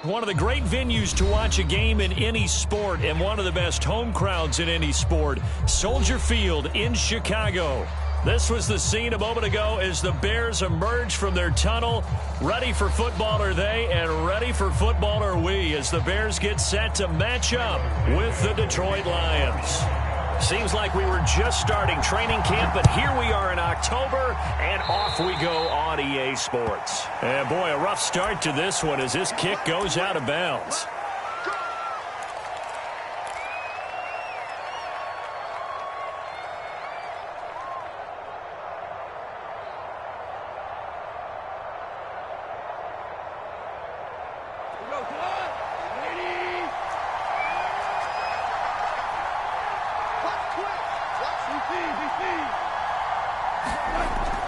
One of the great venues to watch a game in any sport and one of the best home crowds in any sport, Soldier Field in Chicago. This was the scene a moment ago as the Bears emerged from their tunnel. Ready for football are they, and ready for football are we as the Bears get set to match up with the Detroit Lions. Seems like we were just starting training camp, but here we are in October, and off we go on EA Sports. And boy, a rough start to this one as this kick goes out of bounds.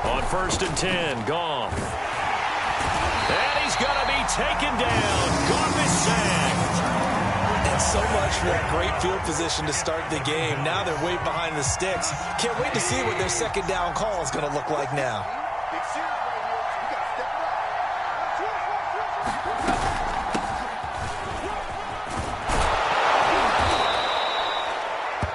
On 1st and 10, Goff. And he's going to be taken down. Goff is sacked. And so much for that great field position to start the game. Now they're way behind the sticks. Can't wait to see what their second down call is going to look like now.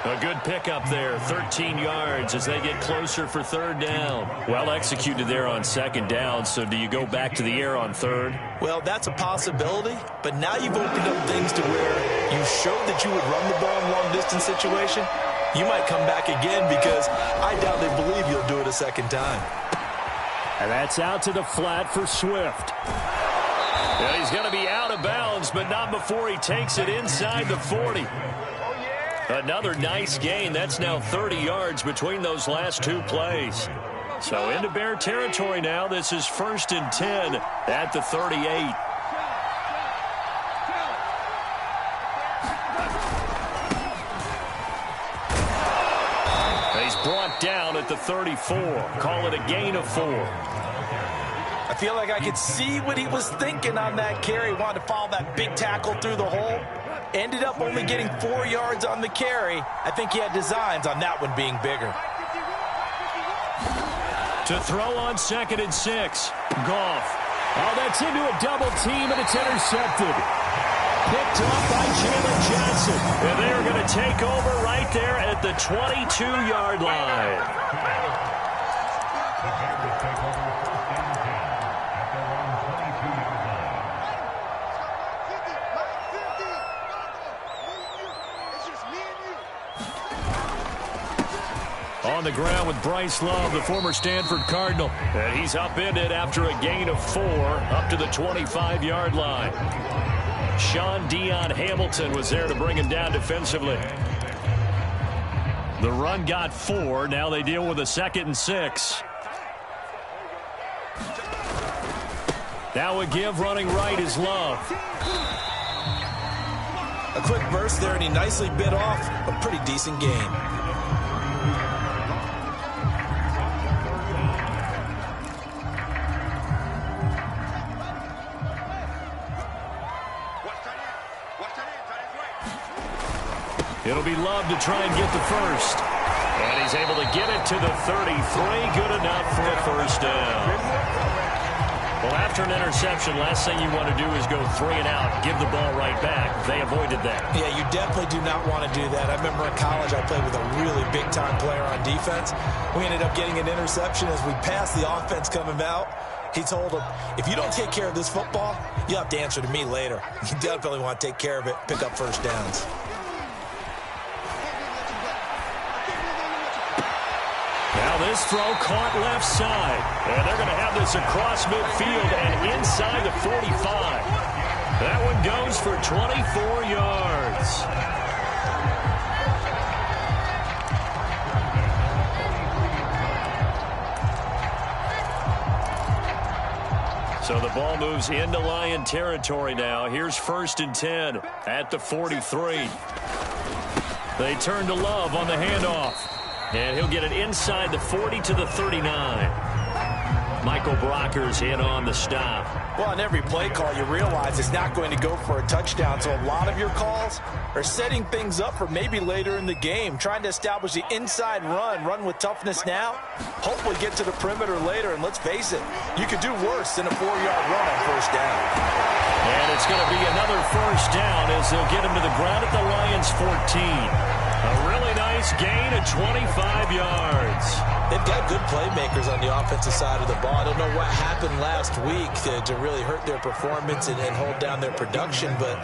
A good pickup there, 13 yards as they get closer for 3rd down. Well executed there on 2nd down, so do you go back to the air on 3rd? Well, that's a possibility, but now you've opened up things to where you showed that you would run the ball in long-distance situation. You might come back again because I doubt they believe you'll do it a second time. And that's out to the flat for Swift. And he's going to be out of bounds, but not before he takes it inside the 40. Another nice gain. That's now 30 yards between those last two plays. So into Bear territory now. This is 1st and 10 at the 38. He's brought down at the 34. Call it a gain of 4. I feel like I could see what he was thinking on that carry. Wanted to follow that big tackle through the hole. Ended up only getting 4 yards on the carry. I think he had designs on that one being bigger. To throw on 2nd and 6. Goff. Oh, that's into a double team, and it's intercepted. Picked off by Jalen Johnson. And they're going to take over right there at the 22-yard line. On the ground with Bryce Love, the former Stanford Cardinal. And he's upended after a gain of 4 up to the 25-yard line. Sean Dion Hamilton was there to bring him down defensively. The run got 4. Now they deal with a 2nd and 6. Now a give running right is Love. A quick burst there, and he nicely bit off a pretty decent gain. It'll be Love to try and get the first. And he's able to get it to the 33. Good enough for a 1st down. Well, after an interception, last thing you want to do is go 3 and out, give the ball right back. They avoided that. Yeah, you definitely do not want to do that. I remember in college I played with a really big-time player on defense. We ended up getting an interception as we passed the offense coming out. He told him, if you don't take care of this football, you'll have to answer to me later. You definitely want to take care of it, pick up 1st downs. Now this throw caught left side. And they're going to have this across midfield and inside the 45. That one goes for 24 yards. So the ball moves into Lion territory now. Here's 1st and 10 at the 43. They turn to Love on the handoff. And he'll get it inside the 40 to the 39. Michael Brockers in on the stop. Well, on every play call, you realize it's not going to go for a touchdown. So a lot of your calls are setting things up for maybe later in the game, trying to establish the inside run with toughness now. Hopefully get to the perimeter later, and let's face it, you could do worse than a 4-yard run on 1st down. And it's going to be another first down as they'll get him to the ground at the Lions' 14. A really nice gain of 25 yards. They've got good playmakers on the offensive side of the ball. I don't know what happened last week to really hurt their performance and hold down their production, but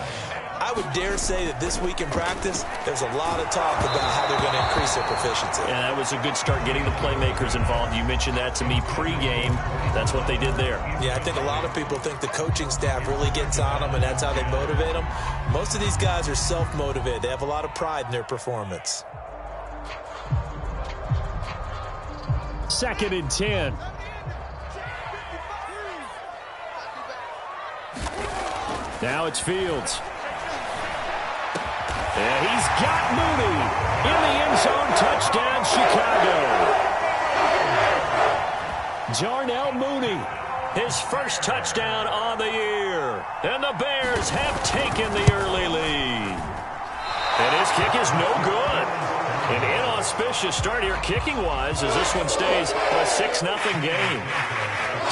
I would dare say that this week in practice, there's a lot of talk about how they're going to increase their proficiency. And that was a good start, getting the playmakers involved. You mentioned that to me pregame. That's what they did there. Yeah, I think a lot of people think the coaching staff really gets on them, and that's how they motivate them. Most of these guys are self-motivated. They have a lot of pride in their performance. 2nd and 10. Now it's Fields. And he's got Mooney in the end zone. Touchdown, Chicago. Darnell Mooney, his first touchdown on the year. And the Bears have taken the early lead. And his kick is no good. An inauspicious start here kicking-wise as this one stays a 6-0 game.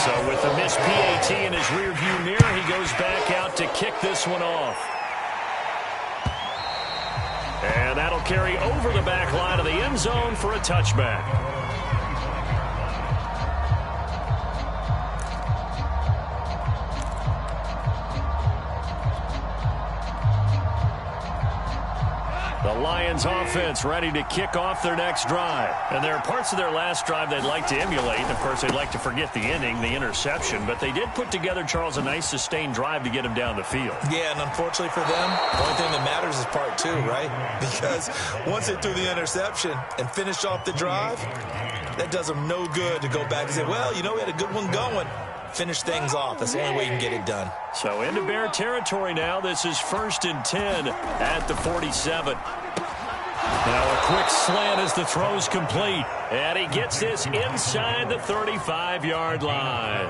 So with the missed PAT in his rearview mirror, he goes back out to kick this one off. And that'll carry over the back line of the end zone for a touchback. The Lions offense ready to kick off their next drive. And there are parts of their last drive they'd like to emulate. And, of course, they'd like to forget the ending, the interception. But they did put together, Charles, a nice sustained drive to get him down the field. Yeah, and unfortunately for them, the only thing that matters is part 2, right? Because once they threw the interception and finished off the drive, that does them no good to go back and say, well, you know, we had a good one going. Finish things off. That's the only way you can get it done. So into Bear territory now. This is 1st and 10 at the 47. Now a quick slant as the throw's complete. And he gets this inside the 35-yard line.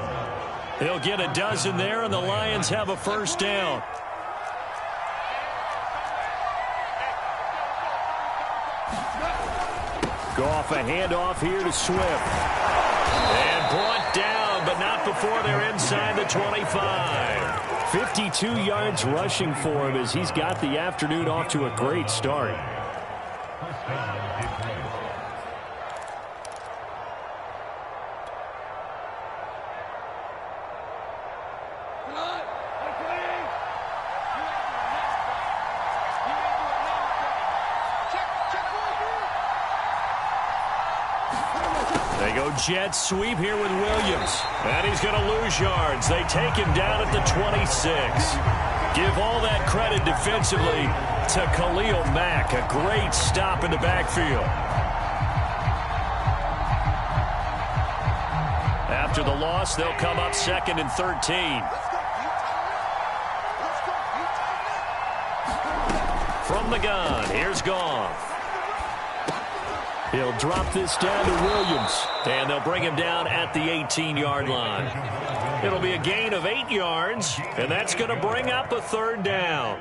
He'll get a dozen there, and the Lions have a first down. Goff a handoff here to Swift. And brought down, but not before they're inside the 25. 52 yards rushing for him as he's got the afternoon off to a great start. They go jet sweep here with Williams. And he's going to lose yards. They take him down at the 26. Give all that credit defensively to Khalil Mack. A great stop in the backfield. After the loss, they'll come up 2nd and 13. From the gun, here's Goff. He'll drop this down to Williams, and they'll bring him down at the 18-yard line. It'll be a gain of 8 yards, and that's going to bring up a 3rd down.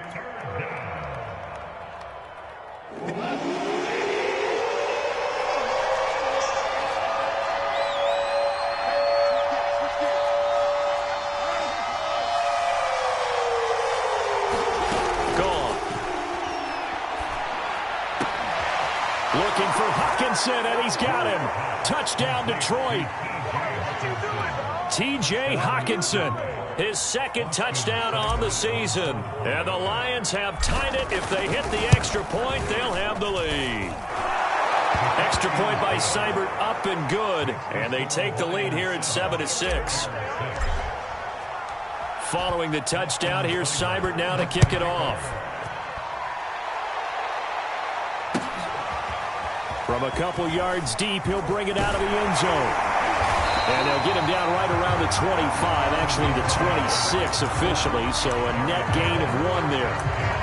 Looking for Hockenson, and he's got him. Touchdown, Detroit. T.J. Hockenson, his 2nd touchdown on the season. And the Lions have tied it. If they hit the extra point, they'll have the lead. Extra point by Seibert, up and good. And they take the lead here at 7-6. Following the touchdown, here's Seibert now to kick it off. From a couple yards deep, he'll bring it out of the end zone. And they'll get him down right around the 25, actually the 26 officially, so a net gain of 1 there.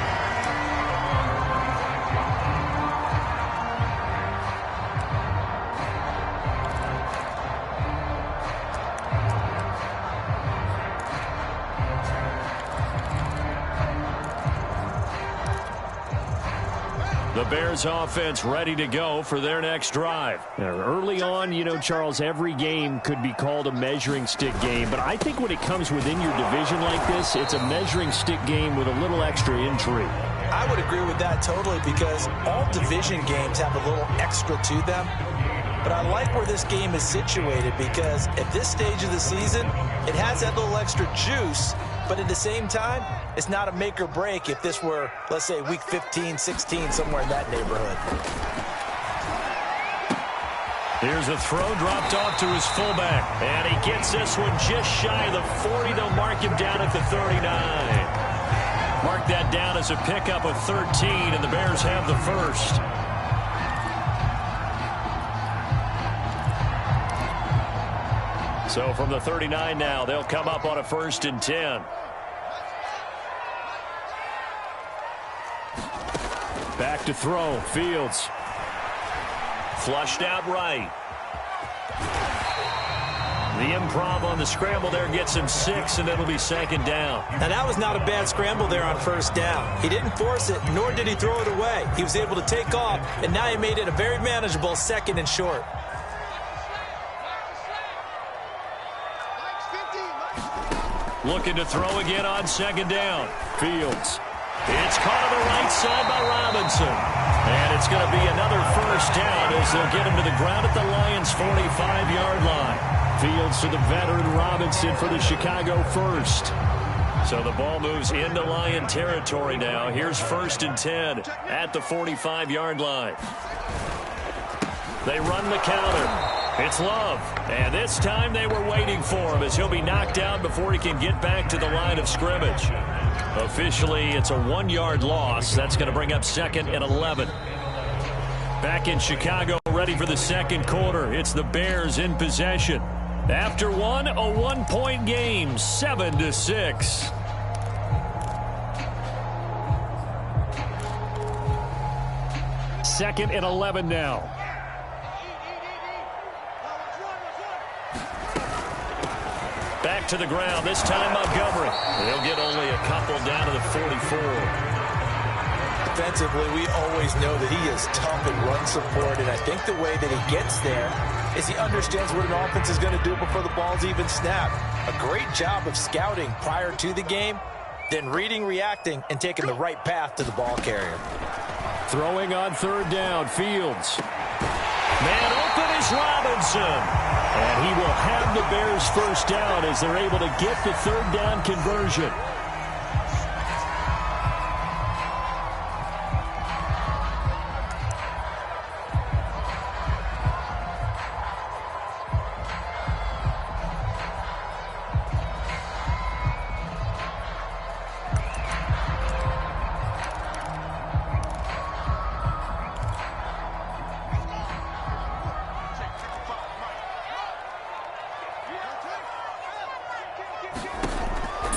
The Bears offense ready to go for their next drive. Early on, you know, Charles, every game could be called a measuring stick game. But I think when it comes within your division like this, it's a measuring stick game with a little extra intrigue. I would agree with that totally, because all division games have a little extra to them. But I like where this game is situated, because at this stage of the season, it has that little extra juice. But at the same time, it's not a make or break if this were, let's say, week 15, 16, somewhere in that neighborhood. Here's a throw dropped off to his fullback. And he gets this one just shy of the 40. They'll mark him down at the 39. Mark that down as a pickup of 13, and the Bears have the first. So from the 39 now, they'll come up on a 1st and 10. Back to throw. Fields. Flushed out right. The improv on the scramble there gets him 6, and it'll be 2nd down. Now, that was not a bad scramble there on 1st down. He didn't force it, nor did he throw it away. He was able to take off, and now he made it a very manageable 2nd and short. Looking to throw again on 2nd down. Fields. It's caught on the right side by Robinson. And it's going to be another 1st down as they'll get him to the ground at the Lions' 45-yard line. Fields to the veteran Robinson for the Chicago 1st. So the ball moves into Lion territory now. Here's 1st and 10 at the 45-yard line. They run the counter. It's Love, and this time they were waiting for him as he'll be knocked out before he can get back to the line of scrimmage. Officially, it's a 1-yard loss. That's going to bring up 2nd and 11. Back in Chicago, ready for the 2nd quarter. It's the Bears in possession. After one, a 1-point game, 7-6. Second and 11 now. Back to the ground, this time Montgomery. They'll get only a couple down to the 44. Defensively, we always know that he is tough in run support, and I think the way that he gets there is he understands what an offense is going to do before the ball's even snapped. A great job of scouting prior to the game, then reading, reacting, and taking the right path to the ball carrier. Throwing on 3rd down, Fields. Man open is Robinson. And he will have the Bears 1st down as they're able to get the 3rd down conversion.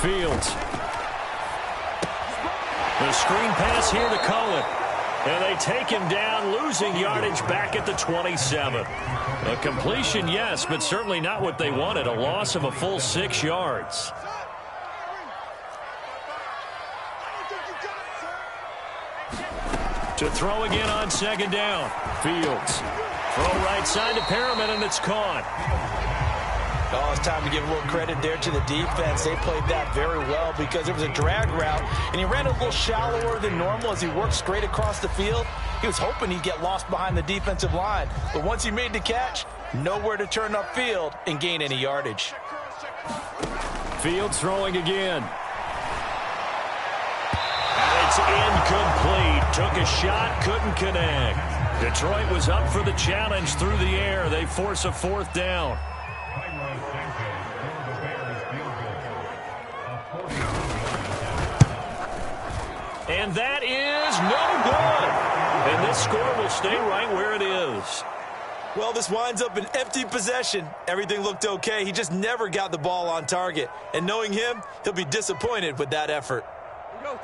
Fields. The screen pass here to Cohen. And they take him down, losing yardage back at the 27. A completion, yes, but certainly not what they wanted. A loss of a full 6 yards. To throw again on 2nd down. Fields. Throw right side to Perriman, and it's caught. Oh, it's time to give a little credit there to the defense. They played that very well because it was a drag route, and he ran a little shallower than normal as he worked straight across the field. He was hoping he'd get lost behind the defensive line, but once he made the catch, nowhere to turn upfield and gain any yardage. Fields throwing again. It's incomplete. Took a shot, couldn't connect. Detroit was up for the challenge through the air. They force a 4th down. And that is no good. And this score will stay right where it is. Well, this winds up an empty possession. Everything looked okay. He just never got the ball on target. And knowing him, he'll be disappointed with that effort.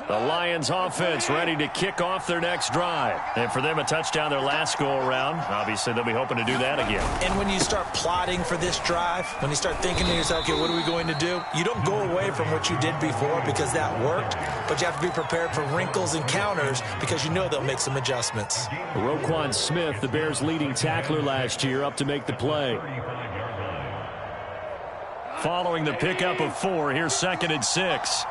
The Lions offense ready to kick off their next drive. And for them, a touchdown their last go-around. Obviously, they'll be hoping to do that again. And when you start plotting for this drive, when you start thinking to yourself, okay, what are we going to do? You don't go away from what you did before because that worked, but you have to be prepared for wrinkles and counters because you know they'll make some adjustments. Roquan Smith, the Bears' leading tackler last year, up to make the play. Following the pickup of 4, here's 2nd and 6.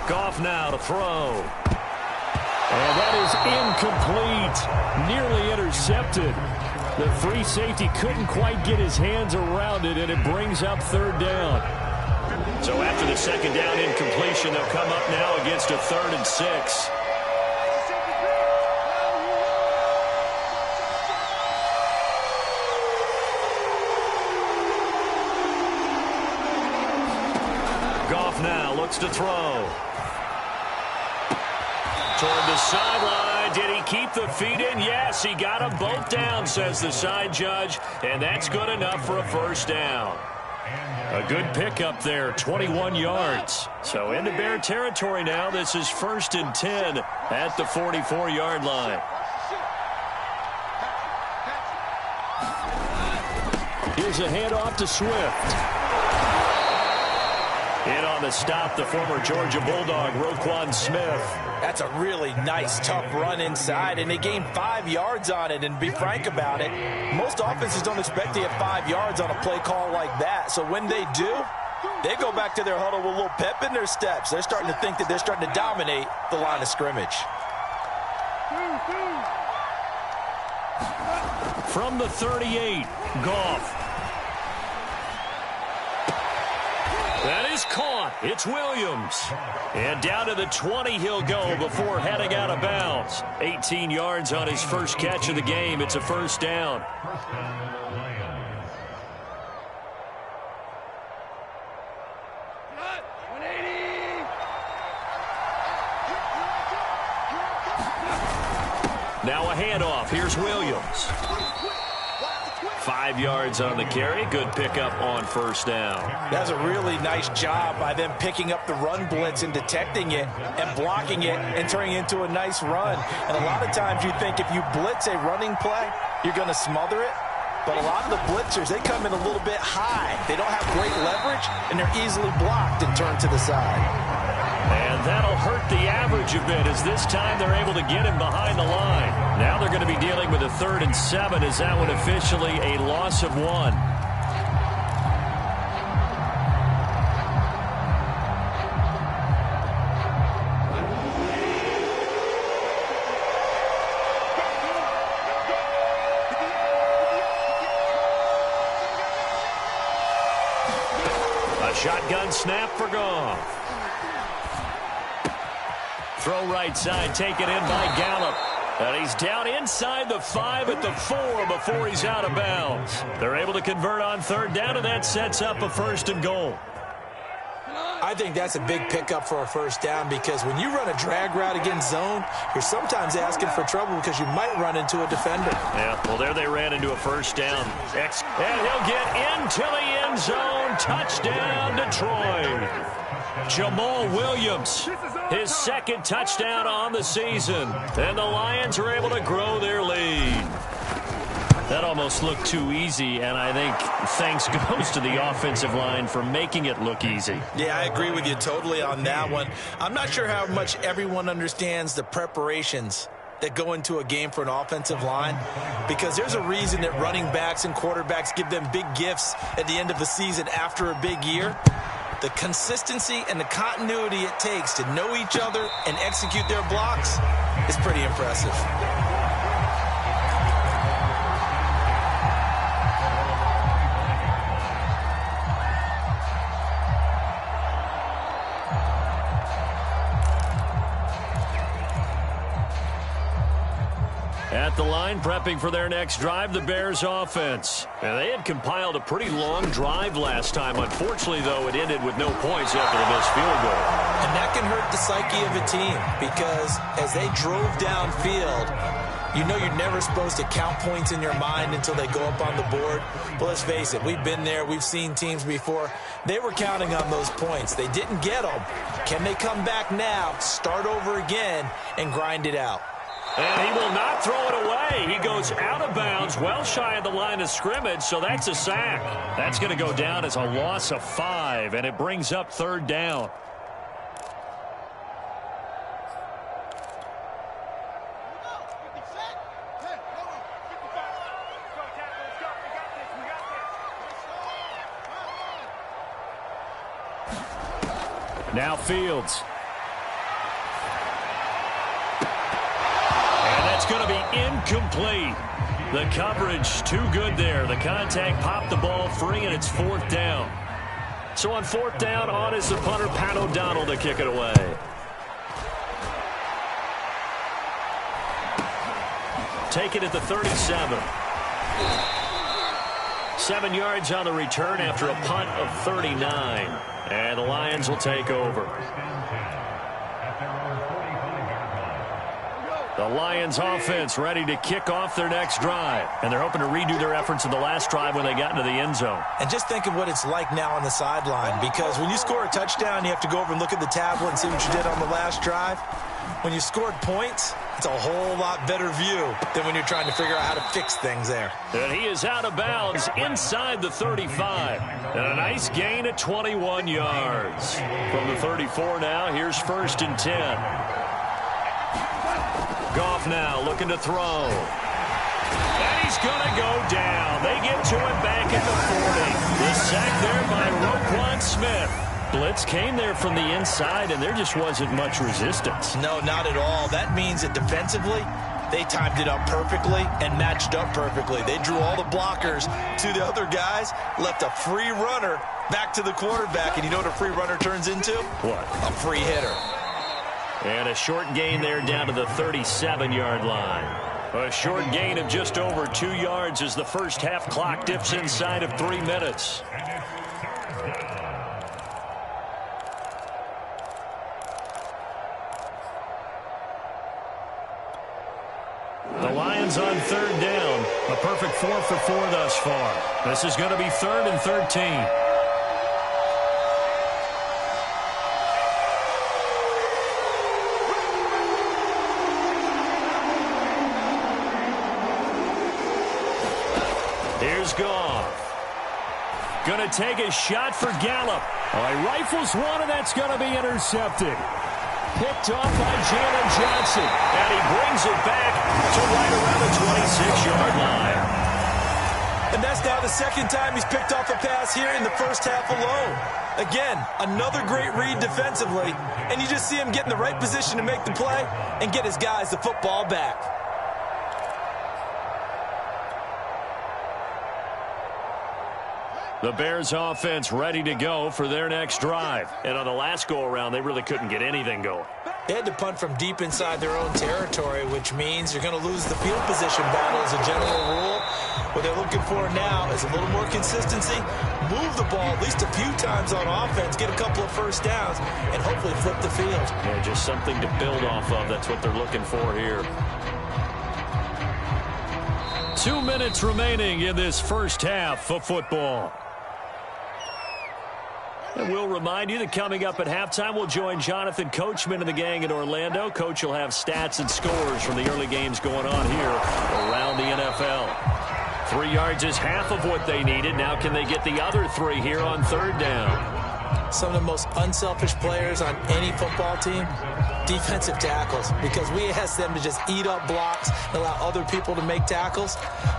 Goff now to throw. And that is incomplete. Nearly intercepted. The free safety couldn't quite get his hands around it, and it brings up 3rd down. So after the 2nd down incompletion, they'll come up now against a 3rd and 6. Goff now looks to throw. Toward the sideline. Did he keep the feet in? Yes, he got them both down, says the side judge. And that's good enough for a 1st down. A good pickup there, 21 yards. So into Bear territory now. This is 1st and 10 at the 44-yard line. Here's a handoff to Swift. In on the stop, the former Georgia Bulldog, Roquan Smith. That's a really nice, tough run inside, and they gained 5 yards on it. And to be frank about it, most offenses don't expect to get 5 yards on a play call like that. So when they do, they go back to their huddle with a little pep in their steps. They're starting to think that they're starting to dominate the line of scrimmage. From the 38, Goff. That is caught. It's Williams. And down to the 20 he'll go before heading out of bounds. 18 yards on his first catch of the game. It's a 1st down. Now a handoff. Here's Williams. 5 yards on the carry. Good pickup on 1st down. That's a really nice job by them picking up the run blitz and detecting it and blocking it and turning it into a nice run. And a lot of times you think if you blitz a running play, you're going to smother it. But a lot of the blitzers, they come in a little bit high. They don't have great leverage, and they're easily blocked and turned to the side. And that'll hurt the average a bit as this time they're able to get him behind the line. Now they're going to be dealing with a 3rd and 7 as that one officially a loss of 1. A shotgun snap for Goff. Throw right side, taken in by Gallup. And he's down inside the 5 at the 4 before he's out of bounds. They're able to convert on 3rd down, and that sets up a 1st and goal. I think that's a big pickup for a 1st down because when you run a drag route against zone, you're sometimes asking for trouble because you might run into a defender. Yeah, well, there they ran into a 1st down. And he'll get into the end zone. Touchdown, Detroit. Jamal Williams, his 2nd touchdown on the season. And the Lions are able to grow their lead. That almost looked too easy, and I think thanks goes to the offensive line for making it look easy. Yeah, I agree with you totally on that one. I'm not sure how much everyone understands the preparations that go into a game for an offensive line, because there's a reason that running backs and quarterbacks give them big gifts at the end of the season after a big year. The consistency and the continuity it takes to know each other and execute their blocks is pretty impressive. At the line, prepping for their next drive, the Bears offense. And they had compiled a pretty long drive last time. Unfortunately, though, it ended with no points after the missed field goal. And that can hurt the psyche of a team because as they drove downfield, You know you're never supposed to count points in your mind until they go up on the board. But let's face it, we've been there. We've seen teams before. They were counting on those points. They didn't get them. Can they come back now, start over again, and grind it out? And he will not throw it away. He goes out of bounds, well shy of the line of scrimmage, so that's a sack. That's going to go down as a loss of 5, and it brings up third down. Now Fields. And that's going to be incomplete. The coverage too good there. The contact popped the ball free, and it's fourth down. So on fourth down, on is the punter, Pat O'Donnell, to kick it away. Take it at the 37. 7 yards on the return after a punt of 39. And the Lions will take over. The Lions offense ready to kick off their next drive. And they're hoping to redo their efforts in the last drive when they got into the end zone. And just think of what it's like now on the sideline. Because when you score a touchdown, you have to go over and look at the tablet and see what you did on the last drive. When you scored points, it's a whole lot better view than when you're trying to figure out how to fix things there. And he is out of bounds inside the 35. And a nice gain at 21 yards. From the 34 now, here's first and 10. Goff now looking to throw. And he's going to go down. They get to him back at the 40. The sack there by Roquan Smith. Blitz came there from the inside, and there just wasn't much resistance. No, not at all. That means that defensively, they timed it up perfectly and matched up perfectly. They drew all the blockers to the other guys, left a free runner back to the quarterback, and you know what a free runner turns into? What? A free hitter. And a short gain there down to the 37-yard line. A short gain of just over 2 yards as the first half clock dips inside of 3 minutes. The Lions on third down. A perfect 4 for 4 thus far. This is going to be 3rd and 13. Here's Goff. Going to take a shot for Gallup. He rifles one, and that's going to be intercepted. Picked off by Jalen Johnson. And he brings it back to right around the 26-yard line. And that's now the second time he's picked off a pass here in the first half alone. Again, another great read defensively. And you just see him get in the right position to make the play and get his guys the football back. The Bears offense ready to go for their next drive. And on the last go-around, they really couldn't get anything going. They had to punt from deep inside their own territory, which means you're going to lose the field position battle as a general rule. What they're looking for now is a little more consistency, move the ball at least a few times on offense, get a couple of first downs, and hopefully flip the field. Yeah, just something to build off of. That's what they're looking for here. 2 minutes remaining in this first half of football. And we'll remind you that coming up at halftime, we'll join Jonathan Coachman and the gang in Orlando. Coach will have stats and scores from the early games going on here around the NFL. 3 yards is half of what they needed. Now can they get the other 3 here on third down? Some of the most unselfish players on any football team, defensive tackles, because we ask them to just eat up blocks and allow other people to make tackles.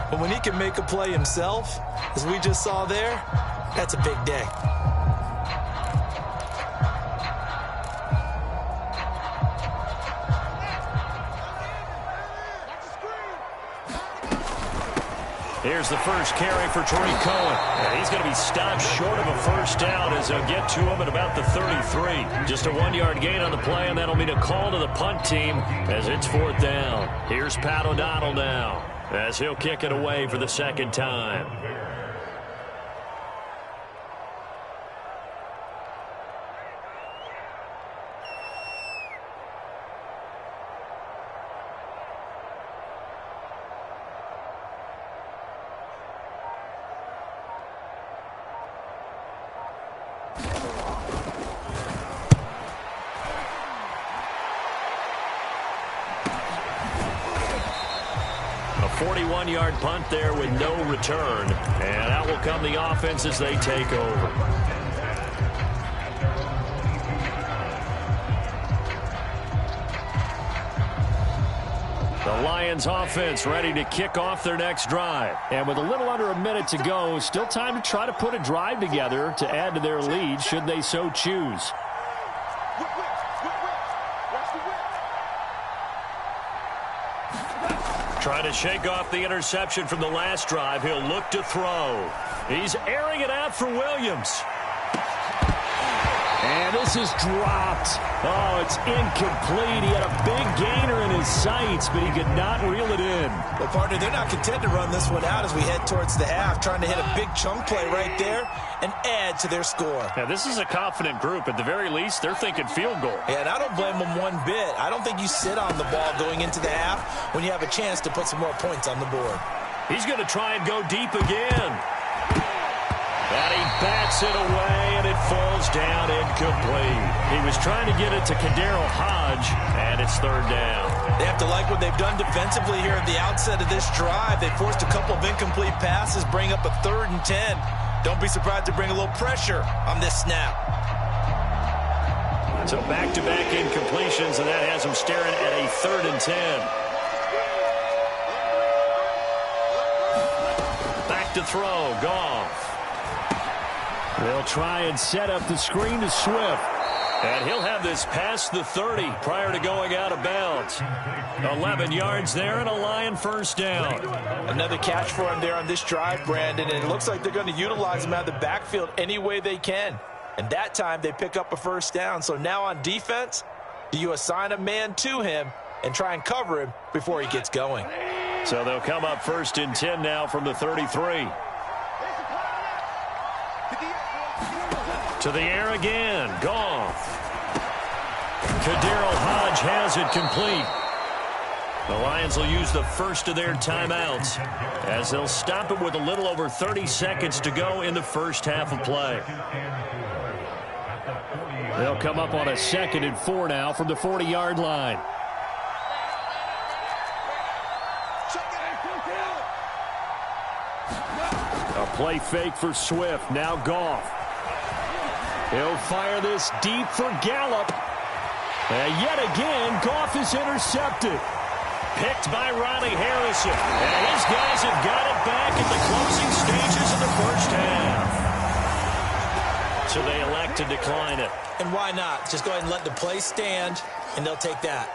But when he can make a play himself, as we just saw there, that's a big day. Here's the first carry for Tariq Cohen. And he's going to be stopped short of a first down as they'll get to him at about the 33. Just a 1-yard gain on the play, and that'll mean a call to the punt team as it's fourth down. Here's Pat O'Donnell now as he'll kick it away for the second time. 41-yard punt there with no return. And out will come the offense as they take over. The Lions offense ready to kick off their next drive. And with a little under a minute to go, still time to try to put a drive together to add to their lead should they so choose. Trying to shake off the interception from the last drive. He'll look to throw. He's airing it out for Williams. And this is dropped. Oh, it's incomplete. He had a big gainer in his sights, but he could not reel it in. Well, partner, they're not content to run this one out as we head towards the half, trying to hit a big chunk play right there and add to their score. Yeah, this is a confident group. At the very least, they're thinking field goal. Yeah, and I don't blame them one bit. I don't think you sit on the ball going into the half when you have a chance to put some more points on the board. He's going to try and go deep again. And he bats it away, and it falls down incomplete. He was trying to get it to Kadarius Hodge, and it's third down. They have to like what they've done defensively here at the outset of this drive. They forced a couple of incomplete passes, bring up a 3rd and 10. Don't be surprised to bring a little pressure on this snap. So back-to-back incompletions, and that has them staring at a 3rd and 10. Back to throw, Goff. They'll try and set up the screen to Swift. And he'll have this past the 30 prior to going out of bounds. 11 yards there and a Lion first down. Another catch for him there on this drive, Brandon, and it looks like they're going to utilize him out of the backfield any way they can. And that time they pick up a first down. So now on defense, do you assign a man to him and try and cover him before he gets going? So they'll come up 1st and 10 now from the 33. To the air again. Goff. Kadarius Hodge has it complete. The Lions will use the first of their timeouts as they'll stop it with a little over 30 seconds to go in the first half of play. They'll come up on a 2nd and 4 now from the 40-yard line. A play fake for Swift. Now Goff. He'll fire this deep for Gallup. And yet again, Goff is intercepted. Picked by Ronnie Harrison. And his guys have got it back at the closing stages of the first half. So they elect to decline it. And why not? Just go ahead and let the play stand, and they'll take that.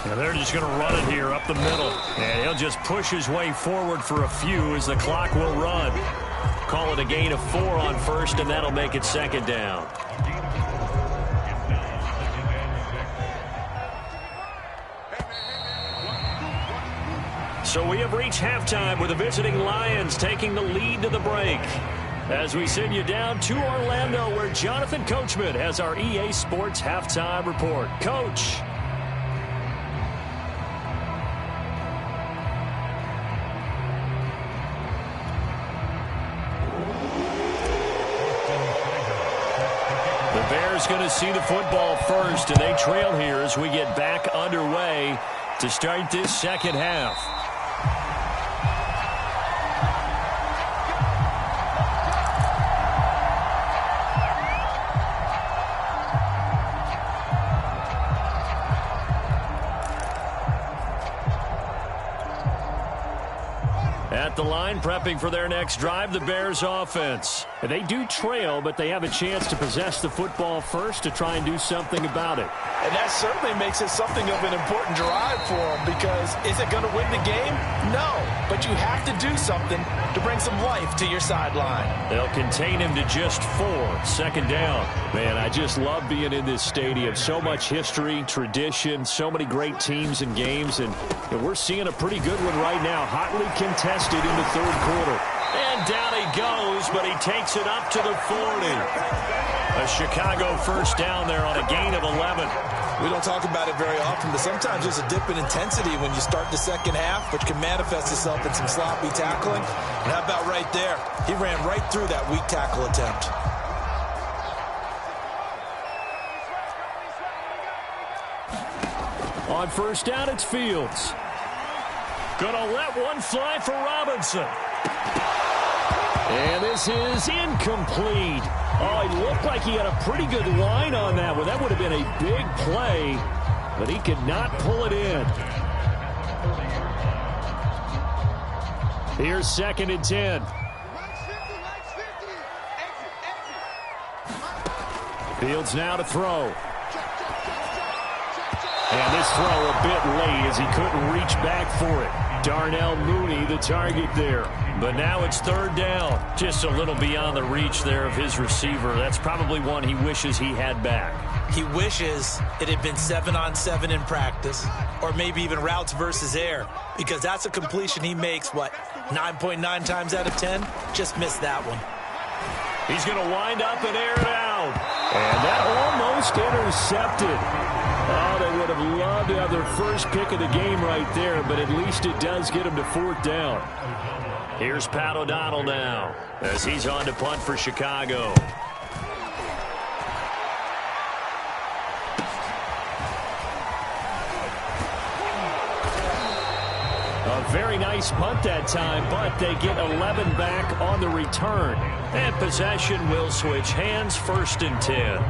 And they're just going to run it here up the middle. And he'll just push his way forward for a few as the clock will run. Call it a gain of 4 on first, and that'll make it 2nd down. So we have reached halftime with the visiting Lions taking the lead to the break. As we send you down to Orlando, where Jonathan Coachman has our EA Sports Halftime Report. Coach. Going to see the football first, and they trail here as we get back underway to start this second half. At the line, prepping for their next drive, the Bears offense. They do trail, but they have a chance to possess the football first to try and do something about it. And that certainly makes it something of an important drive for them, because is it going to win the game? No, but you have to do something to bring some life to your sideline. They'll contain him to just 4, 2nd down. Man, I just love being in this stadium. So much history, tradition, so many great teams and games, and we're seeing a pretty good one right now, hotly contested in the 3rd quarter. And down he goes, but he takes it up to the 40. A Chicago first down there on a gain of 11. We don't talk about it very often, but sometimes there's a dip in intensity when you start the second half, which can manifest itself in some sloppy tackling. And how about right there? He ran right through that weak tackle attempt. On first down, it's Fields. Gonna let one fly for Robinson. And this is incomplete. Oh, he looked like he had a pretty good line on that one. That would have been a big play, but he could not pull it in. Here's 2nd and 10. Fields now to throw. And this throw a bit late as he couldn't reach back for it. Darnell Mooney, the target there. But now it's 3rd down. Just a little beyond the reach there of his receiver. That's probably one he wishes he had back. He wishes it had been 7-on-7 in practice, or maybe even routes versus air, because that's a completion he makes, 9.9 times out of 10? Just missed that one. He's going to wind up and air it out. And that almost intercepted. Oh, they would have loved to have their first pick of the game right there, but at least it does get them to 4th down. Here's Pat O'Donnell now as he's on to punt for Chicago. A very nice punt that time, but they get 11 back on the return. And possession will switch hands, 1st and 10.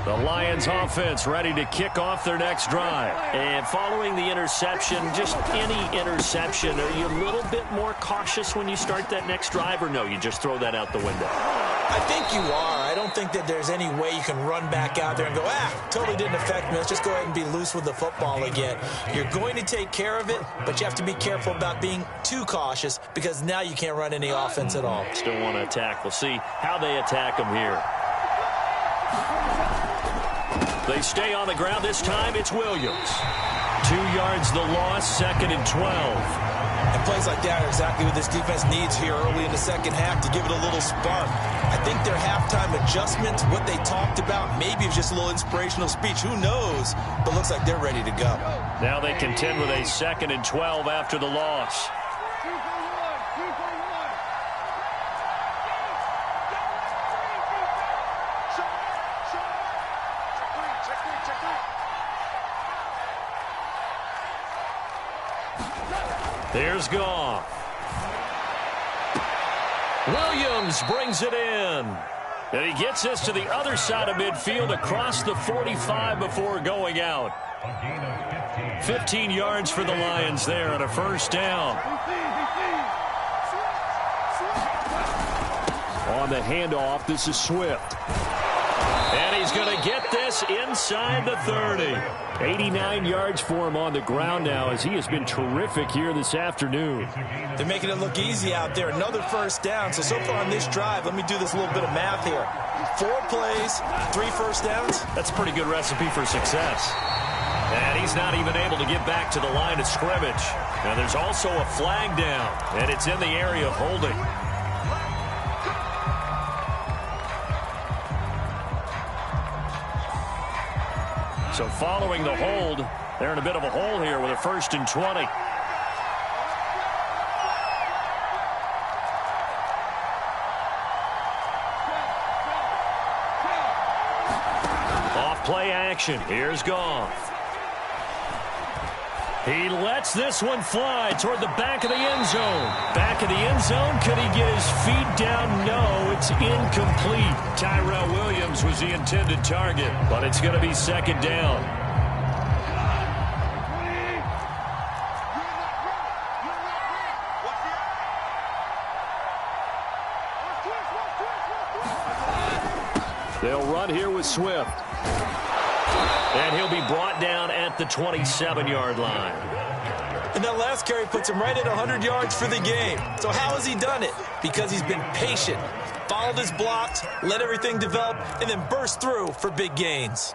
The Lions offense ready to kick off their next drive. And following the interception, just any interception, are you a little bit more cautious when you start that next drive, or no, you just throw that out the window? I think you are. I don't think that there's any way you can run back out there and go, totally didn't affect me. Let's just go ahead and be loose with the football again. You're going to take care of it, but you have to be careful about being too cautious because now you can't run any offense at all. Still want to attack. We'll see how they attack them here. They stay on the ground. This time it's Williams. 2 yards the loss, 2nd and 12. And plays like that are exactly what this defense needs here early in the second half to give it a little spark. I think their halftime adjustments, what they talked about, maybe it's just a little inspirational speech. Who knows? But looks like they're ready to go. Now they contend with a 2nd and 12 after the loss. There's Goff. Williams brings it in. And he gets this to the other side of midfield across the 45 before going out. 15 yards for the Lions there on a 1st down. On the handoff, this is Swift. And he's going to get this inside the 30. 89 yards for him on the ground now as he has been terrific here this afternoon. They're making it look easy out there. Another 1st down. So far on this drive, let me do this little bit of math here. 4 plays, 3 1st downs. That's a pretty good recipe for success. And he's not even able to get back to the line of scrimmage. Now there's also a flag down, and it's in the area of holding. So following the hold, they're in a bit of a hole here with a 1st and 20. Off play action. Here's Goff. He lets this one fly toward the back of the end zone. Back of the end zone. Could he get his feet down? No, it's incomplete. Tyrell Williams was the intended target, but it's going to be 2nd down. They'll run here with Swift. And he'll be brought down at the 27-yard line. And that last carry puts him right at 100 yards for the game. So how has he done it? Because he's been patient, followed his blocks, let everything develop, and then burst through for big gains.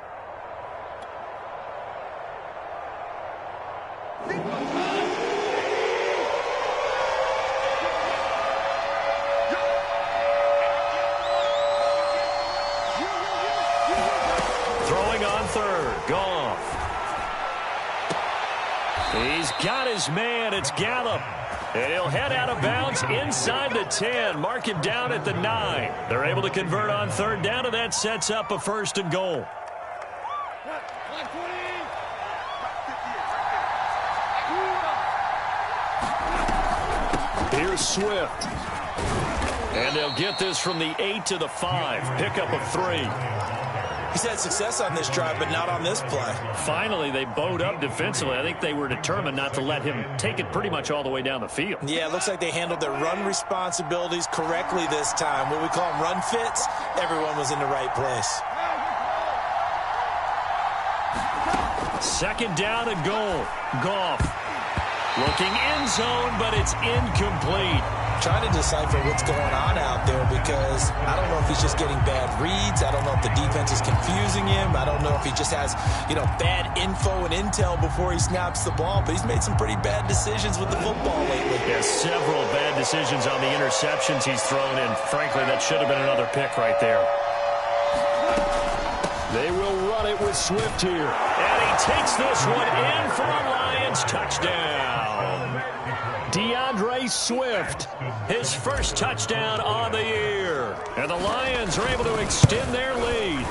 Throwing on 3rd, Goff. He's got his man. It's Gallup. And he'll head out of bounds inside the 10. Mark him down at the 9. They're able to convert on third down, and that sets up a 1st and goal. Here's Swift. And they'll get this from the 8 to the 5. Pickup of 3. He's had success on this drive, but not on this play. Finally, they bowed up defensively. I think they were determined not to let him take it pretty much all the way down the field. Yeah, it looks like they handled their run responsibilities correctly this time. What we call them run fits, everyone was in the right place. 2nd down and goal. Goff looking end zone, but it's incomplete. Trying to decipher what's going on out there because I don't know if he's just getting bad reads. I don't know if the defense is confusing him. I don't know if he just has, bad info and intel before he snaps the ball. But he's made some pretty bad decisions with the football lately. Yeah, several bad decisions on the interceptions he's thrown in. Frankly, that should have been another pick right there. They will run it with Swift here. And he takes this one in for a Lions touchdown. DeAndre Swift, his first touchdown on the year. And the Lions are able to extend their lead.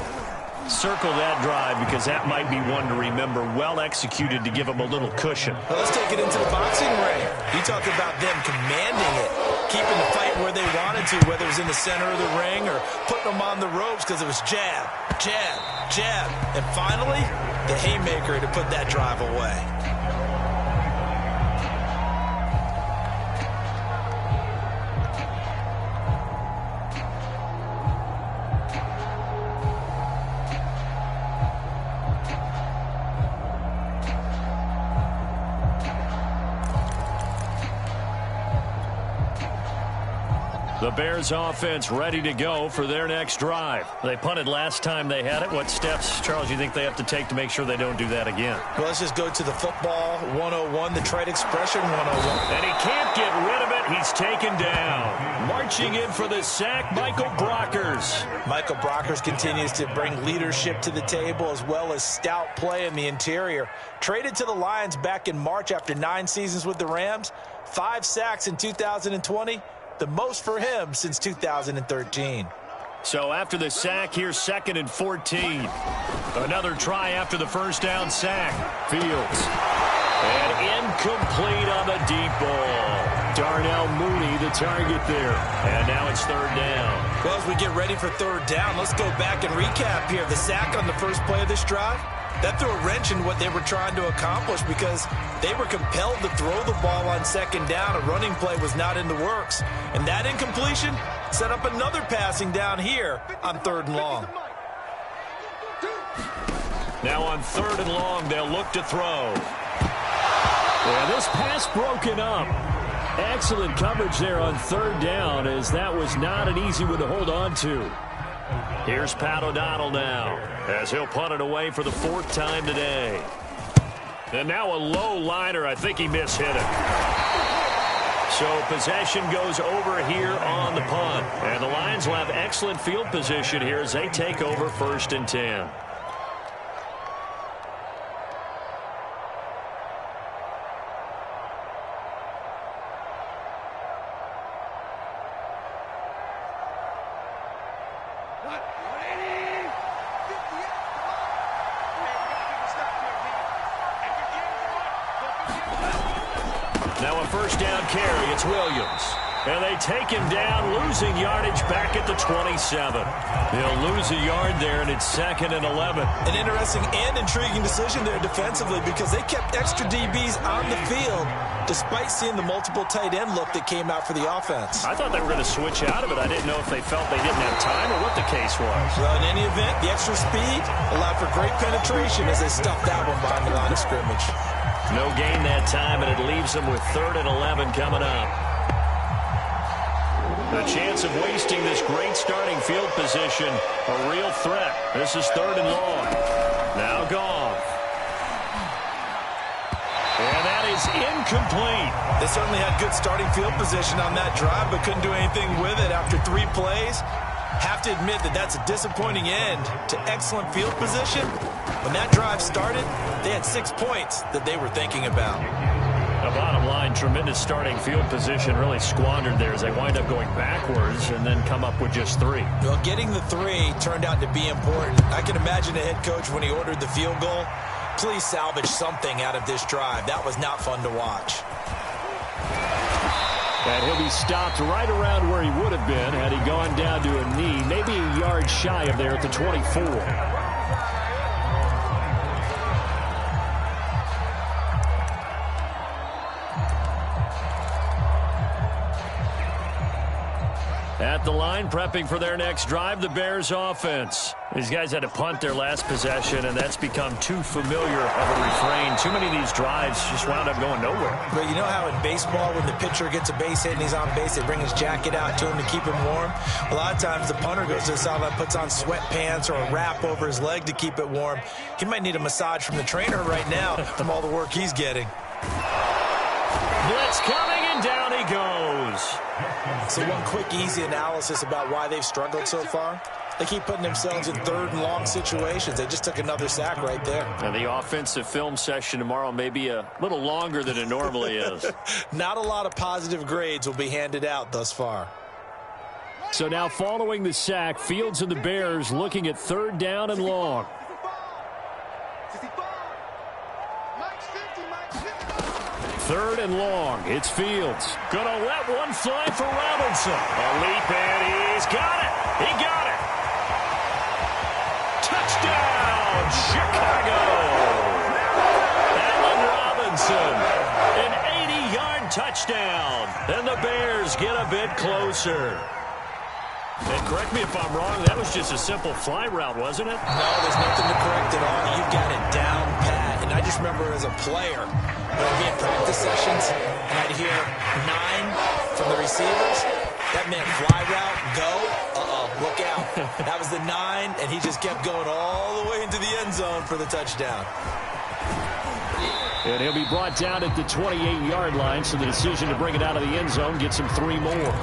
Circle that drive because that might be one to remember. Well executed to give them a little cushion. Well, let's take it into the boxing ring. You talk about them commanding it, keeping the fight where they wanted to, whether it was in the center of the ring or putting them on the ropes because it was jab, jab, jab. And finally, the haymaker to put that drive away. The Bears offense ready to go for their next drive. They punted last time they had it. What steps, Charles, you think they have to take to make sure they don't do that again? Well, let's just go to the football 101, the trade expression 101. And he can't get rid of it. He's taken down. Marching in for the sack, Michael Brockers. Michael Brockers continues to bring leadership to the table as well as stout play in the interior. Traded to the Lions back in March after 9 seasons with the Rams. 5 sacks in 2020. The most for him since 2013. So after the sack, here's 2nd and 14. Another try after the first down sack. Fields. And incomplete on the deep ball. Darnell Mooney, the target there. And now it's 3rd down. Well, as we get ready for 3rd down, let's go back and recap here. The sack on the first play of this drive, that threw a wrench in what they were trying to accomplish because they were compelled to throw the ball on 2nd down. A running play was not in the works. And that incompletion set up another passing down here on 3rd and long. Now on 3rd and long, they'll look to throw. Yeah, this pass broken up. Excellent coverage there on 3rd down, as that was not an easy one to hold on to. Here's Pat O'Donnell now, as he'll punt it away for the 4th time today. And now a low liner. I think he mishit it. So possession goes over here on the punt. And the Lions will have excellent field position here as they take over 1st and 10. Now a 1st down carry. It's Williams. And they take him down, losing yardage back at the 27. They'll lose a yard there, and it's 2nd and 11. An interesting and intriguing decision there defensively because they kept extra DBs on the field despite seeing the multiple tight end look that came out for the offense. I thought they were going to switch out of it. I didn't know if they felt they didn't have time or what the case was. Well, in any event, the extra speed allowed for great penetration as they stuffed that one behind the line of scrimmage. No gain that time, and it leaves them with 3rd and 11 coming up. The chance of wasting this great starting field position, a real threat. This is 3rd and long. Now Goff. And that is incomplete. They certainly had good starting field position on that drive, but couldn't do anything with it after 3 plays. Have to admit that that's a disappointing end to excellent field position. When that drive started, they had 6 points that they were thinking about. The bottom Bottom line, tremendous starting field position, really squandered there as they wind up going backwards and then come up with just 3. Well, getting the 3 turned out to be important. I can imagine the head coach when he ordered the field goal. Please salvage something out of this drive. That was not fun to watch. And he'll be stopped right around where he would have been had he gone down to a knee, maybe a yard shy of there at the 24. At the line, prepping for their next drive, the Bears offense. These guys had to punt their last possession, and that's become too familiar of a refrain. Too many of these drives just wound up going nowhere. But you know how in baseball, when the pitcher gets a base hit and he's on base, they bring his jacket out to him to keep him warm? A lot of times the punter goes to the sideline, puts on sweatpants or a wrap over his leg to keep it warm. He might need a massage from the trainer right now from all the work he's getting. Blitz coming, and down he goes. So one quick, easy analysis about why they've struggled so far. They keep putting themselves in 3rd and long situations. They just took another sack right there. And the offensive film session tomorrow may be a little longer than it normally is. Not a lot of positive grades will be handed out thus far. So now following the sack, Fields and the Bears looking at 3rd down and long. 3rd and long. It's Fields. Gonna let one fly for Robinson. A leap, and he's got it. He got it. Touchdown, Chicago. Allen Robinson. An 80-yard touchdown. And the Bears get a bit closer. And correct me if I'm wrong, that was just a simple fly route, wasn't it? No, there's nothing to correct at all. You've got it down pat. And I just remember as a player, when I'd be in practice sessions and I'd hear 9 from the receivers, that meant fly route, go, look out. That was the 9, and he just kept going all the way into the end zone for the touchdown. And he'll be brought down at the 28-yard line, so the decision to bring it out of the end zone gets him 3 more.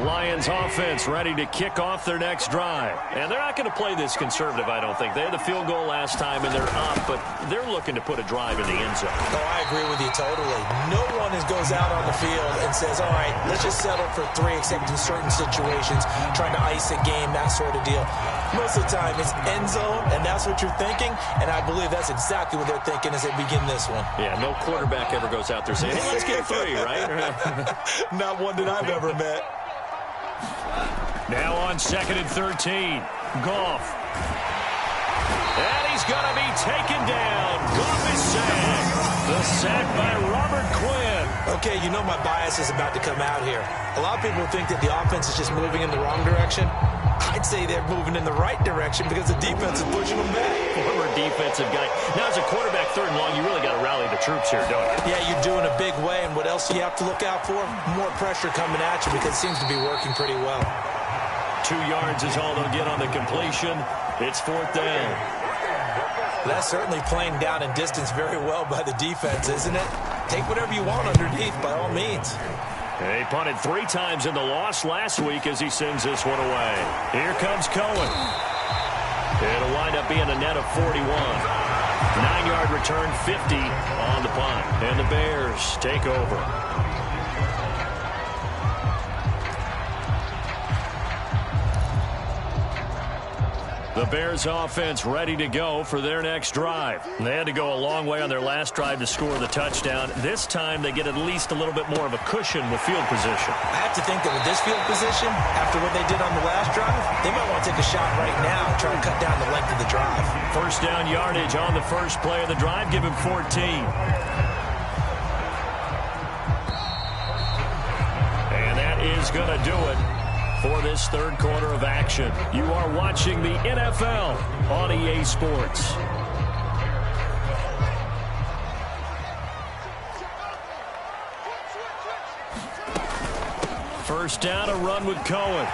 Lions offense ready to kick off their next drive. And they're not going to play this conservative, I don't think. They had the field goal last time, and they're up, but they're looking to put a drive in the end zone. Oh, I agree with you totally. No one goes out on the field and says, all right, let's just settle for 3, except in certain situations, trying to ice a game, that sort of deal. Most of the time, it's end zone, and that's what you're thinking, and I believe that's exactly what they're thinking as they begin this one. Yeah, no quarterback ever goes out there saying, hey, let's get 3, right? Not one that I've ever met. Now on 2nd and 13, Goff. And he's going to be taken down. Goff is sacked. The sack by Robert Quinn. Okay, you know my bias is about to come out here. A lot of people think that the offense is just moving in the wrong direction. I'd say they're moving in the right direction because the defense is pushing them back. Former defensive guy. Now, as a quarterback, 3rd and long, you really got to rally the troops here, don't you? Yeah, you're doing a big way, and what else do you have to look out for? More pressure coming at you because it seems to be working pretty well. 2 yards is all they'll get on the completion. It's 4th down. That's certainly playing down in distance very well by the defense, isn't it? Take whatever you want underneath, by all means. He punted 3 times in the loss last week as he sends this one away. Here comes Cohen. It'll wind up being a net of 41. 9-yard return, 50 on the punt. And the Bears take over. The Bears offense ready to go for their next drive. They had to go a long way on their last drive to score the touchdown. This time they get at least a little bit more of a cushion with field position. I have to think that with this field position, after what they did on the last drive, they might want to take a shot right now and try to cut down the length of the drive. 1st down yardage on the first play of the drive. Give him 14. And that is going to do it for this 3rd quarter of action. You are watching the NFL on EA Sports. First down, a run with Cohen.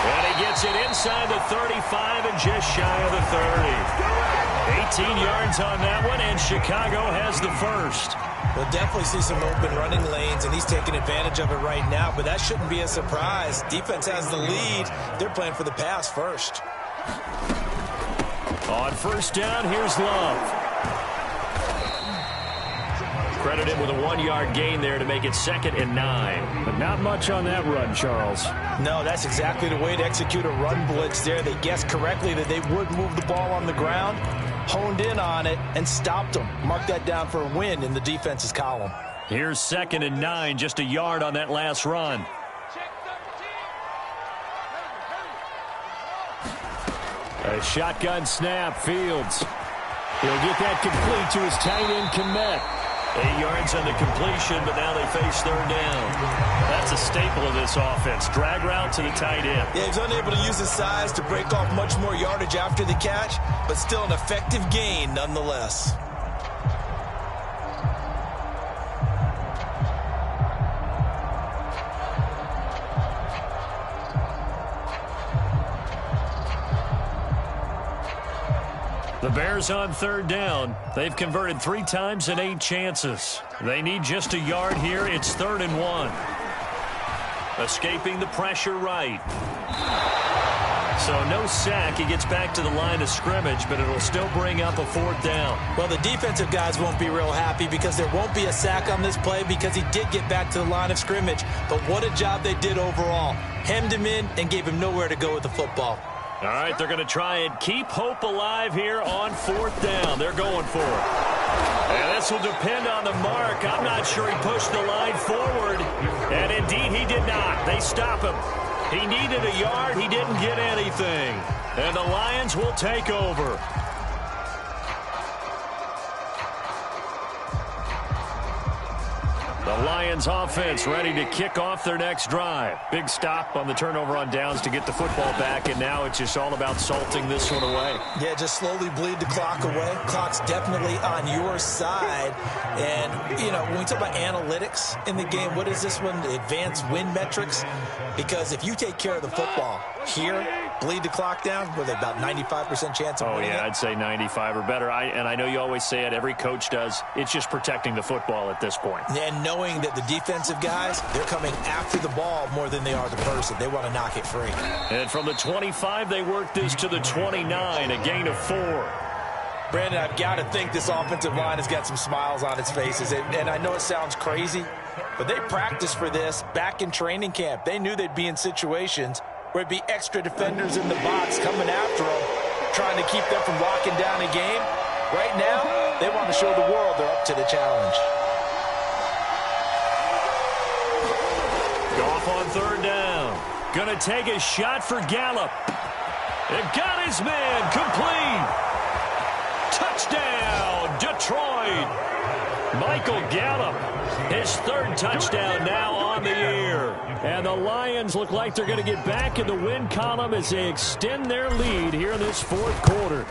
And he gets it inside the 35 and just shy of the 30. 18 yards on that one, and Chicago has the first. We'll definitely see some open running lanes, and he's taking advantage of it right now, but that shouldn't be a surprise. Defense has the lead. They're playing for the pass first. On first down, here's Love. Credit him with a 1-yard gain there to make it 2nd and 9. But not much on that run, Charles. No, that's exactly the way to execute a run blitz there. They guessed correctly that they would move the ball on the ground, honed in on it, and stopped them. Mark that down for a win in the defense's column. Here's 2nd and 9, just a yard on that last run. A shotgun snap, Fields. He'll get that complete to his tight end, Kmet. 8 yards on the completion, but now they face 3rd down. That's a staple of this offense. Drag route to the tight end. Yeah, he's unable to use his size to break off much more yardage after the catch, but still an effective gain nonetheless. The Bears on 3rd down. They've converted 3 times in 8 chances. They need just a yard here. It's 3rd and 1. Escaping the pressure right. So no sack. He gets back to the line of scrimmage, but it'll still bring up a 4th down. Well, the defensive guys won't be real happy because there won't be a sack on this play because he did get back to the line of scrimmage. But what a job they did overall. Hemmed him in and gave him nowhere to go with the football. All right, they're going to try and keep hope alive here on 4th down. They're going for it. And this will depend on the mark. I'm not sure he pushed the line forward. And indeed, he did not. They stop him. He needed a yard. He didn't get anything. And the Lions will take over. The Lions offense ready to kick off their next drive. Big stop on the turnover on downs to get the football back, and now it's just all about salting this one away. Yeah, just slowly bleed the clock away. Clock's definitely on your side. And, you know, when we talk about analytics in the game, what is this one? Advanced win metrics? Because if you take care of the football here, bleed the clock down, with about 95% chance of winning it. I'd say 95 or better. And I know you always say it, every coach does. It's just protecting the football at this point. And knowing that the defensive guys, they're coming after the ball more than they are the person. They want to knock it free. And from the 25, they work this to the 29, a gain of 4. Brandon, I've got to think this offensive line has got some smiles on its faces. And I know it sounds crazy, but they practiced for this back in training camp. They knew they'd be in situations where it'd be extra defenders in the box coming after them, trying to keep them from locking down a game. Right now, they want to show the world they're up to the challenge. Goff on 3rd down. Gonna take a shot for Gallup. It got his man complete. Touchdown, Detroit. Michael Gallup, his 3rd touchdown now on the year. And the Lions look like they're going to get back in the win column as they extend their lead here in this 4th quarter.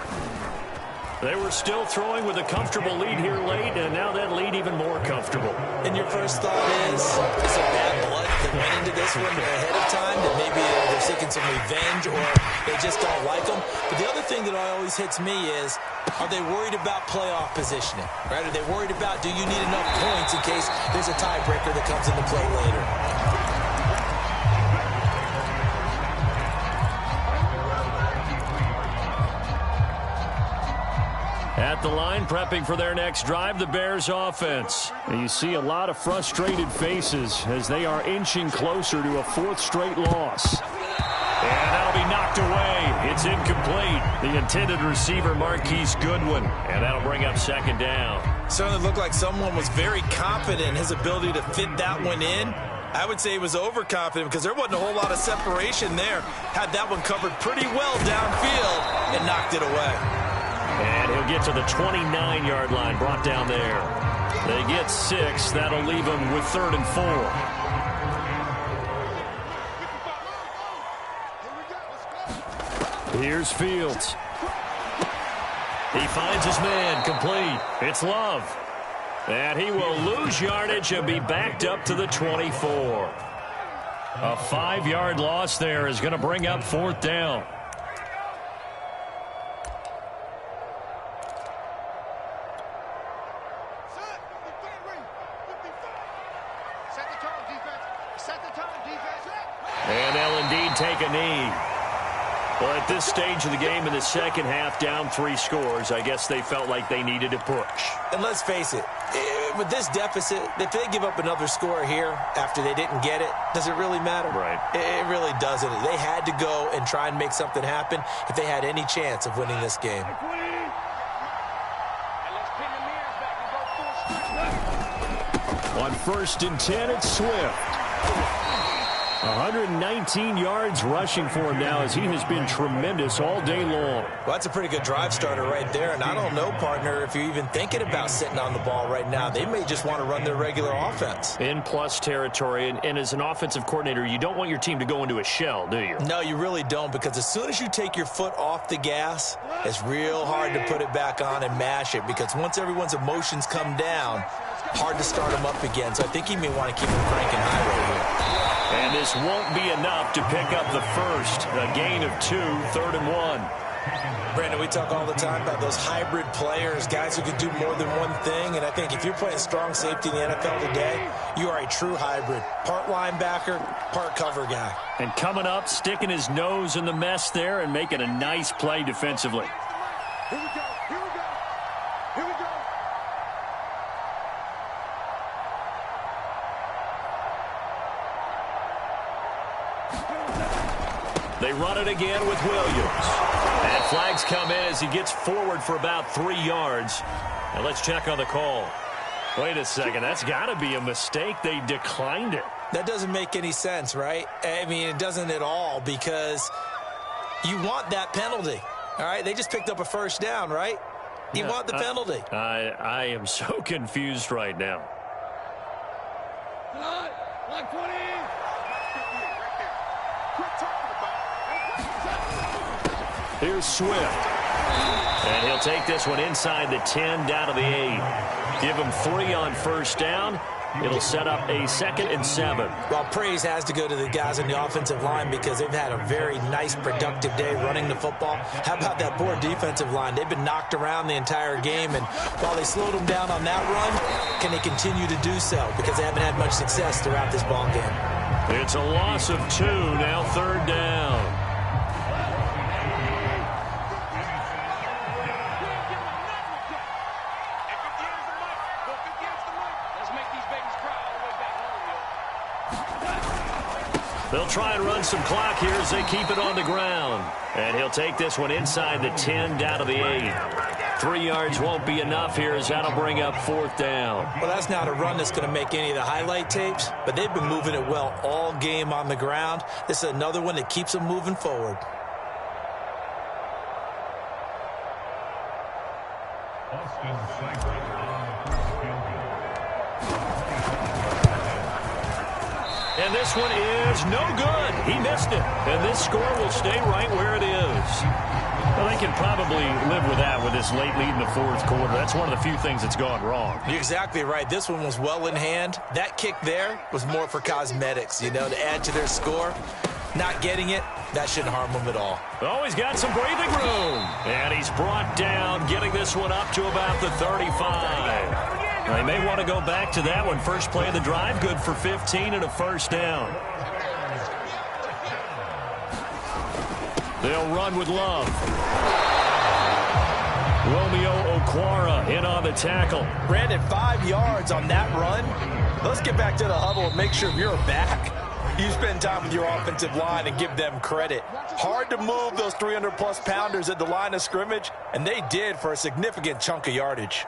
They were still throwing with a comfortable lead here late, and now that lead even more comfortable. And your first thought is it bad blood that went into this one ahead of time, that maybe they're seeking some revenge or they just don't like them? But the other thing that always hits me is, are they worried about playoff positioning? Right? Are they worried about, do you need enough points in case there's a tiebreaker that comes into play later? At the line, prepping for their next drive, the Bears offense. And you see a lot of frustrated faces as they are inching closer to a 4th straight loss. And that'll be knocked away. It's incomplete. The intended receiver, Marquise Goodwin. And that'll bring up 2nd down. Certainly looked like someone was very confident in his ability to fit that one in. I would say he was overconfident because there wasn't a whole lot of separation there. Had that one covered pretty well downfield and knocked it away. And he'll get to the 29-yard line, brought down there. They get 6. That'll leave them with 3rd and 4. Here's Fields. He finds his man, complete. It's Love. And he will lose yardage and be backed up to the 24. A 5-yard loss there is going to bring up 4th down. And they'll indeed take a knee. Well, at this stage of the game in the second half, down 3 scores, I guess they felt like they needed to push. And let's face it, with this deficit, if they give up another score here after they didn't get it, does it really matter? Right. It really doesn't. They had to go and try and make something happen if they had any chance of winning this game. On 1st and 10, it's Swift. 119 yards rushing for him now as he has been tremendous all day long. Well, that's a pretty good drive starter right there. And I don't know, partner, if you're even thinking about sitting on the ball right now. They may just want to run their regular offense. In plus territory. And as an offensive coordinator, you don't want your team to go into a shell, do you? No, you really don't, because as soon as you take your foot off the gas, it's real hard to put it back on and mash it, because once everyone's emotions come down, hard to start them up again. So I think he may want to keep them cranking high right here. And this won't be enough to pick up the first. A gain of 2, 3rd and 1. Brandon, we talk all the time about those hybrid players, guys who can do more than one thing. And I think if you're playing strong safety in the NFL today, you are a true hybrid. Part linebacker, part cover guy. And coming up, sticking his nose in the mess there and making a nice play defensively. Here we go. Here we go. Here we go. They run it again with Williams. And flags come in as he gets forward for about 3 yards. Now let's check on the call. Wait a second. That's got to be a mistake. They declined it. That doesn't make any sense, right? I mean, it doesn't at all, because you want that penalty. All right? They just picked up a first down, right? You want the penalty. I am so confused right now. Like 20. Here's Swift. And he'll take this one inside the 10, down to the 8. Give him 3 on first down. It'll set up a 2nd and 7. Well, praise has to go to the guys on the offensive line, because they've had a very nice, productive day running the football. How about that poor defensive line? They've been knocked around the entire game, and while they slowed them down on that run, can they continue to do so? Because they haven't had much success throughout this ball game. It's a loss of 2, now 3rd down. They'll try and run some clock here as they keep it on the ground. And he'll take this one inside the 10, down to the 8. 3 yards won't be enough here as that'll bring up 4th down. Well, that's not a run that's going to make any of the highlight tapes, but they've been moving it well all game on the ground. This is another one that keeps them moving forward. And this one is no good. He missed it. And this score will stay right where it is. Well, they can probably live with that with this late lead in the 4th quarter. That's one of the few things that's gone wrong. You're exactly right. This one was well in hand. That kick there was more for cosmetics, you know, to add to their score. Not getting it, that shouldn't harm them at all. Oh, he's got some breathing room. And he's brought down, getting this one up to about the 35. They may want to go back to that one. First play of the drive, good for 15 and a first down. They'll run with Love. Romeo Okwara in on the tackle. Brandon, 5 yards on that run. Let's get back to the huddle and make sure you're back. You spend time with your offensive line and give them credit. Hard to move those 300-plus pounders at the line of scrimmage, and they did for a significant chunk of yardage.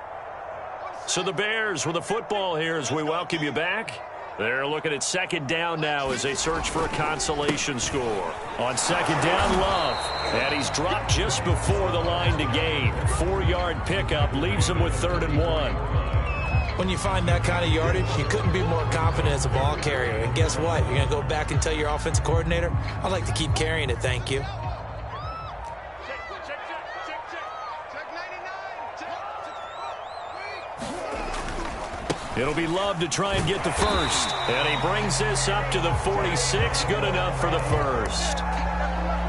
So the Bears with a football here as we welcome you back. They're looking at 2nd down now as they search for a consolation score. On 2nd down, Love. And he's dropped just before the line to gain. 4-yard pickup leaves him with 3rd and 1. When you find that kind of yardage, you couldn't be more confident as a ball carrier. And guess what? You're going to go back and tell your offensive coordinator, I'd like to keep carrying it, thank you. It'll be Love to try and get the first. And he brings this up to the 46. Good enough for the first.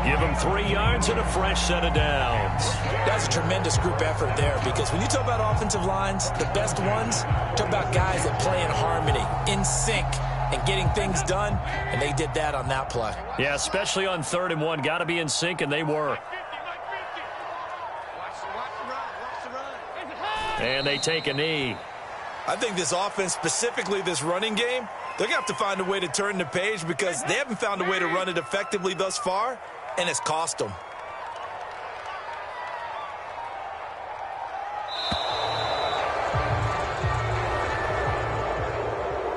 Give him 3 yards and a fresh set of downs. That's a tremendous group effort there, because when you talk about offensive lines, the best ones, talk about guys that play in harmony, in sync. and getting things done, and they did that on that play. Yeah, especially on 3rd and 1. Got to be in sync, and they were. And they take a knee. I think this offense, specifically this running game, they're going to have to find a way to turn the page because they haven't found a way to run it effectively thus far, and it's cost them.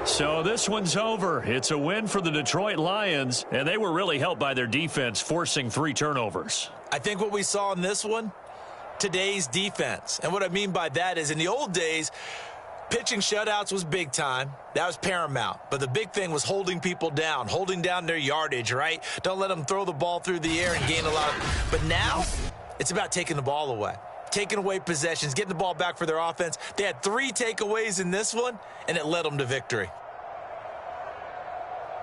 So this one's over. It's a win for the Detroit Lions, and they were really helped by their defense, forcing 3 turnovers. I think what we saw in this one, today's defense. And what I mean by that is in the old days, pitching shutouts was big time. That was paramount. But the big thing was holding people down, holding down their yardage, right? Don't let them throw the ball through the air and gain a lot of. But now, it's about taking the ball away. Taking away possessions, getting the ball back for their offense. They had 3 takeaways in this one, and it led them to victory.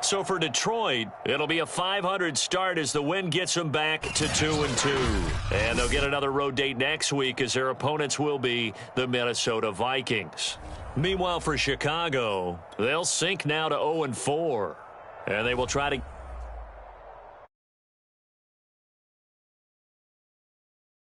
So for Detroit, it'll be a .500 start as the win gets them back to 2-2. And they'll get another road date next week as their opponents will be the Minnesota Vikings. Meanwhile, for Chicago, they'll sink now to 0-4. And they will try to